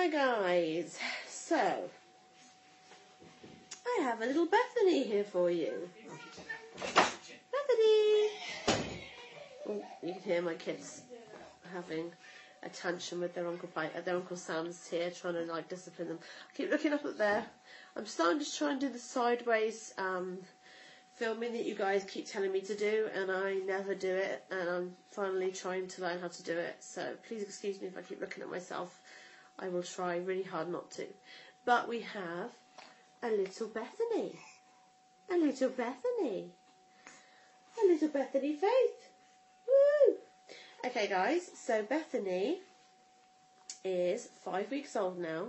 Hi guys, so I have a little Bethany here for you. Bethany! Oh, you can hear my kids having a tantrum with their Uncle Sam's here, trying to like discipline them. I keep looking up there. I'm starting to try and do the sideways filming that you guys keep telling me to do, and I never do it, and I'm finally trying to learn how to do it, so please excuse me if I keep looking at myself. I will try really hard not to. But we have a little Bethany. A little Bethany. A little Bethany Faith. Woo! Okay guys, so Bethany is 5 weeks old now,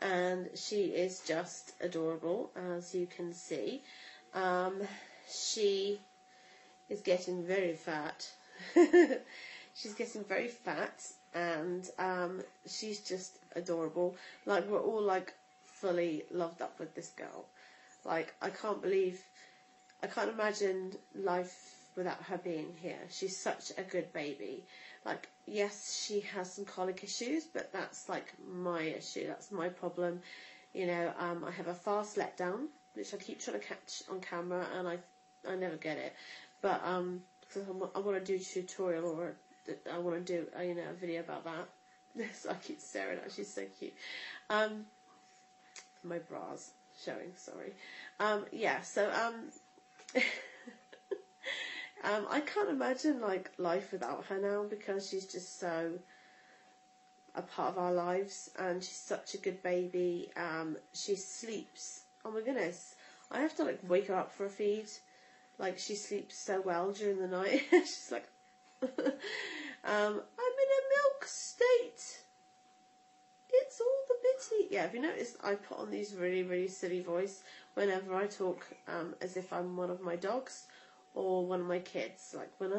and she is just adorable, as you can see. She is getting very fat. She's getting very fat, and she's just adorable. Like, we're all like fully loved up with this girl. Like, I can't imagine life without her being here. She's such a good baby. Like, yes, she has some colic issues, but that's like my issue. That's my problem. You know, I have a fast letdown, which I keep trying to catch on camera, and I never get it. But because I want to do a tutorial, or I want to do a video about that. So I keep staring at her. She's so cute. My bra's showing. Sorry. Yeah. So I can't imagine like life without her now, because she's just so a part of our lives, and she's such a good baby. She sleeps. Oh my goodness. I have to like wake her up for a feed. Like, she sleeps so well during the night. She's like, I'm in a milk state. It's all the bitty. Yeah, have you noticed I put on these really, really silly voice whenever I talk, as if I'm one of my dogs or one of my kids. Like, when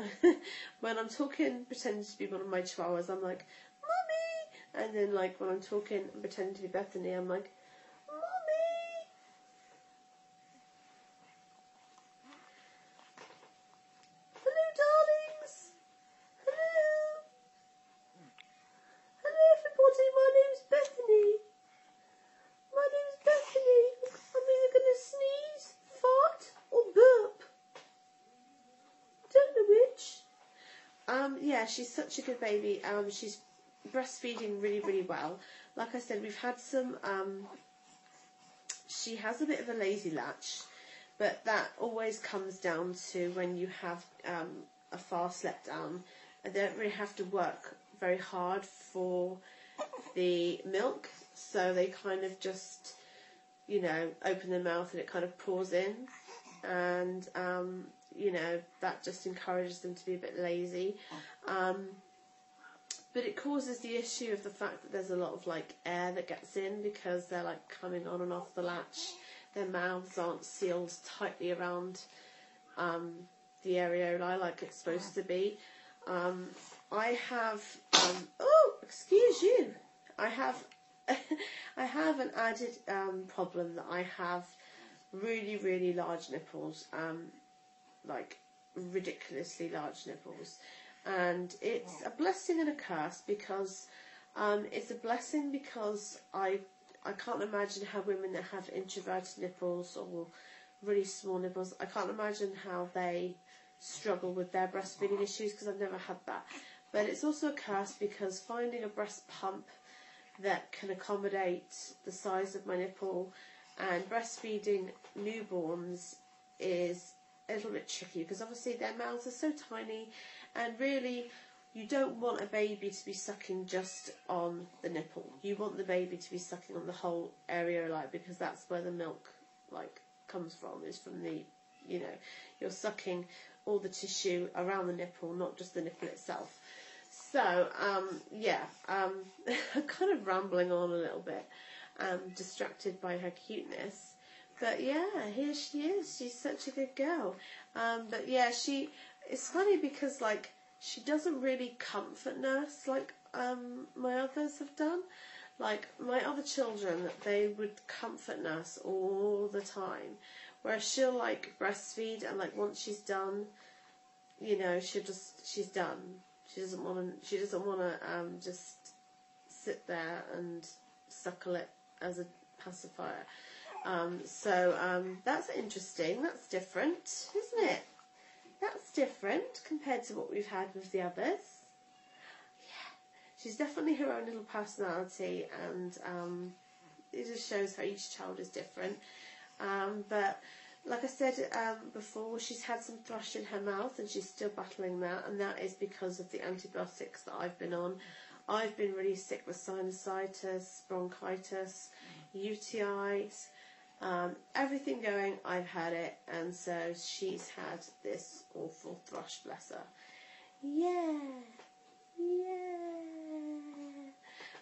I'm talking, pretending to be one of my chihuahuas, I'm like, Mommy! And then like when I'm talking and pretending to be Bethany, I'm like, yeah, she's such a good baby. She's breastfeeding really, really well. Like I said, we've had some, she has a bit of a lazy latch, but that always comes down to when you have a fast letdown. They don't really have to work very hard for the milk, so they kind of just, open their mouth and it kind of pours in, and that just encourages them to be a bit lazy. But it causes the issue of the fact that there's a lot of like air that gets in, because they're like coming on and off the latch. Their mouths aren't sealed tightly around the areolae like it's supposed to be. I have excuse you. I have I have an added problem that I have really, really large nipples. Like ridiculously large nipples, and it's a blessing and a curse, because it's a blessing because I can't imagine how women that have introverted nipples or really small nipples, I can't imagine how they struggle with their breastfeeding issues, because I've never had that. But it's also a curse because finding a breast pump that can accommodate the size of my nipple and breastfeeding newborns is a little bit tricky, because obviously their mouths are so tiny, and really you don't want a baby to be sucking just on the nipple. You want the baby to be sucking on the whole areolae, because that's where the milk like comes from, is from the, you're sucking all the tissue around the nipple, not just the nipple itself. So yeah, I'm kind of rambling on a little bit, distracted by her cuteness. But yeah, here she is. She's such a good girl. But yeah, it's funny because like she doesn't really comfort nurse like my others have done. Like my other children, they would comfort nurse all the time, whereas she'll like breastfeed, and like once she's done, she's done. She doesn't want to just sit there and suckle it as a pacifier. So that's interesting. That's different, isn't it? That's different compared to what we've had with the others. Yeah, she's definitely her own little personality, and it just shows how each child is different. But like I said before, she's had some thrush in her mouth and she's still battling that, and that is because of the antibiotics that I've been on. I've been really sick with sinusitis, bronchitis, UTIs, everything going, I've had it, and so she's had this awful thrush, bless her. Yeah,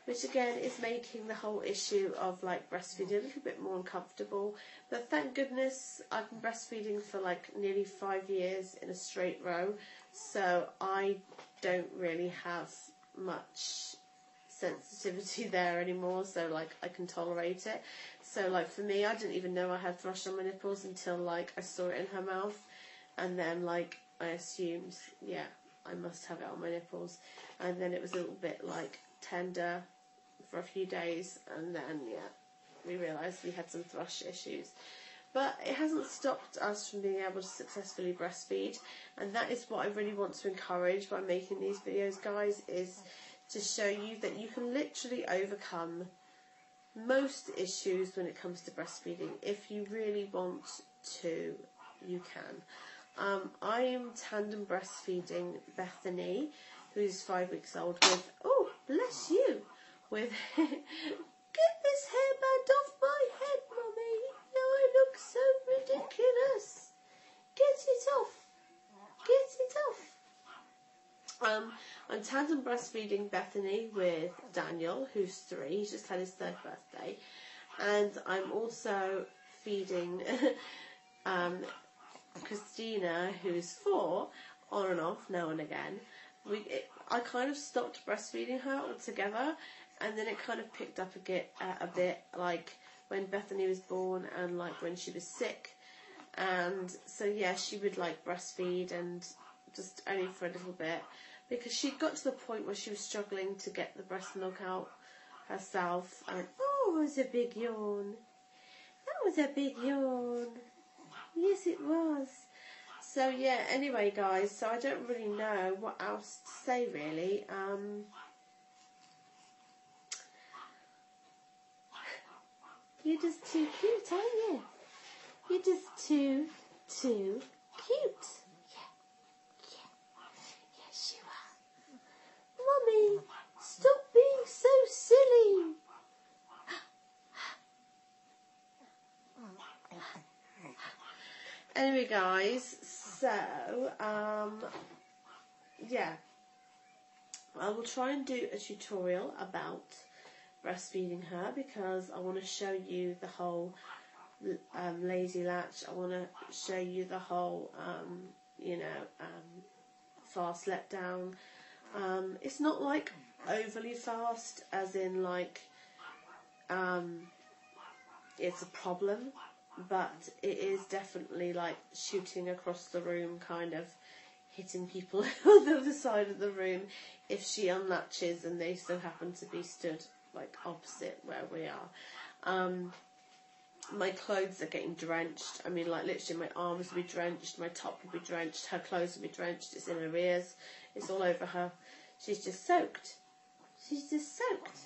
which again is making the whole issue of like breastfeeding a little bit more uncomfortable. But thank goodness I've been breastfeeding for like nearly 5 years in a straight row, so I don't really have much sensitivity there anymore, so like I can tolerate it. So like for me, I didn't even know I had thrush on my nipples until like I saw it in her mouth, and then like I assumed, yeah, I must have it on my nipples, and then it was a little bit like tender for a few days, and then yeah, we realised we had some thrush issues. But it hasn't stopped us from being able to successfully breastfeed, and that is what I really want to encourage by making these videos, guys, is to show you that you can literally overcome most issues when it comes to breastfeeding. If you really want to, you can. I am tandem breastfeeding Bethany, who's 5 weeks old, with, oh, bless you, with, get this hairband off my head, Mummy. Now I look so ridiculous. Get it off. Get it off. I'm tandem breastfeeding Bethany with Daniel, who's 3. He's just had his 3rd birthday. And I'm also feeding Christina, who's 4, on and off, now and again. I kind of stopped breastfeeding her altogether, and then it kind of picked up a bit, like when Bethany was born and like when she was sick. And so yeah, she would like breastfeed, and just only for a little bit, because she got to the point where she was struggling to get the breast milk out herself. And oh, it was a big yawn. That was a big yawn. Yes, it was. So yeah, anyway guys, so I don't really know what else to say really. You're just too cute, aren't you? You're just too cute. Yes you are. Mummy, stop being so silly. Anyway guys, so yeah, I will try and do a tutorial about breastfeeding her, because I want to show you the whole lazy latch. I want to show you the whole fast let down. It's not like overly fast, as in like it's a problem, but it is definitely like shooting across the room, kind of hitting people on the other side of the room if she unlatches and they so happen to be stood like opposite where we are. My clothes are getting drenched. I mean, like literally my arms will be drenched, my top will be drenched, her clothes will be drenched, it's in her ears, it's all over her. She's just soaked. She's just soaked.